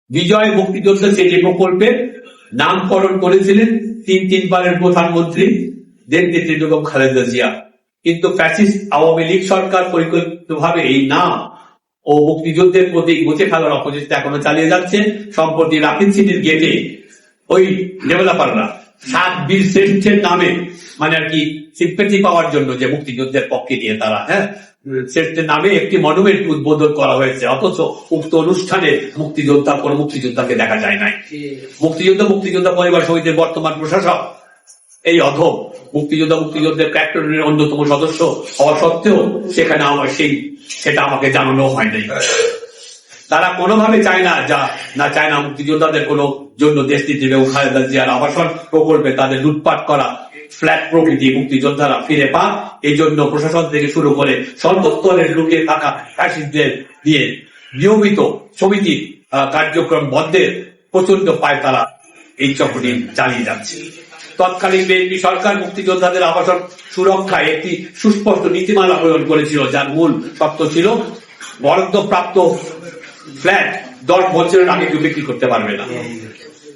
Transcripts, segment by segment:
বিজয় মুক্তিযোদ্ধা স্মৃতি প্রকল্পের নামকরণ করেছিলেন তিনবারের প্রধানমন্ত্রী দেশনেত্রী বেগম খালেদা জিয়া। কিন্তু ফ্যাসিস্ট আওয়ামী লীগ সরকার পরিকল্পিতভাবে এই নাম ও মুক্তিযুদ্ধের প্রতি মুছে ফেলার অপচেষ্টা এখনো চালিয়ে যাচ্ছে। সম্প্রতি রাকিব সিটির গেটে ওই ডেভেলপাররা 7 বীর শ্রেষ্ঠের নামে মানে আর কি সিম্পেথি পাওয়ার জন্য যে মুক্তিযুদ্ধের পক্ষে নিয়ে তারা শ্রেষ্ঠের নামে একটি মনুমেন্ট উদ্বোধন করা হয়েছে, অথচ উক্ত অনুষ্ঠানে কোন মুক্তিযোদ্ধাকে দেখা যায় নাই। মুক্তিযোদ্ধা পরিবার সমিতির বর্তমান প্রশাসক এই অধম মুক্তিযুদ্ধের ক্যাপ্টেনের অন্যতম সদস্য হওয়া সত্ত্বেও সেখানে সেটা আমাকে জানানো হয় নাই। তারা কোনোভাবে চায় না মুক্তিযোদ্ধাদের কোনো জন্য দেশনেত্রী বেগম খালেদা জিয়ার আবাসন প্রকল্পে তাদের লুটপাট করা ফ্ল্যাট প্রকৃতি মুক্তিযোদ্ধারা ফিরে পান। এই জন্য প্রশাসন থেকে শুরু করে সর্বস্তরের লুকিয়ে থাকা ফ্যাসিস্টদের দিয়ে নিয়মিত সমিতির কার্যক্রম বন্ধের প্রচন্ড পায় তারা এই চক্রটি চালিয়ে যাচ্ছে। তৎকালীন বিএনপি সরকার মুক্তিযোদ্ধাদের আবাসন সুরক্ষায় একটি সুস্পষ্ট নীতিমালা প্রণয়ন করেছিল, যার মূল শর্ত ছিল বরাদ্দপ্রাপ্ত ফ্ল্যাট 10 বছরের আগে কেউ বিক্রি করতে পারবে না।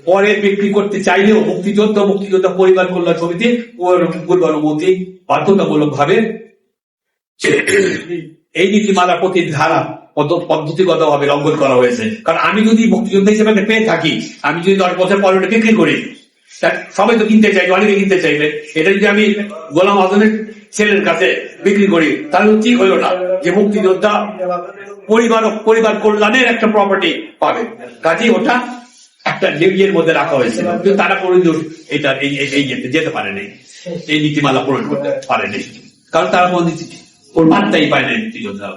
পরে বিক্রি করতে চাইলেও মুক্তিযোদ্ধা পরিবার কল্যাণ সমিতি পূর্বানুমতি বাধ্যতামূলক ভাবে এই নীতিমালার প্রতি ধারা পদ্ধতিগত ভাবে লঙ্ঘন করা হয়েছে। কারণ আমি যদি মুক্তিযোদ্ধা হিসেবে পেয়ে থাকি, আমি যদি 10 বছর পরে বিক্রি করি, সবাই তো কিনতে চাইবে, অনেকে কিনতে চাইবে। এটা যদি আমি গোলাম আজমের ছেলের কাছে বিক্রি করি তাহলে ঠিক হলো না যে মুক্তিযোদ্ধা পরিবার কল্যাণের একটা প্রপার্টি পাবে। কাজেই ওটা একটা লিগের মধ্যে রাখা হয়েছিল, কিন্তু তারা কোনদিন এটা যেতে পারেনি, এই নীতিমালা পূরণ করতে পারেনি, কারণ তারা কোনদিন মাত্রাই পায় না মুক্তিযোদ্ধা।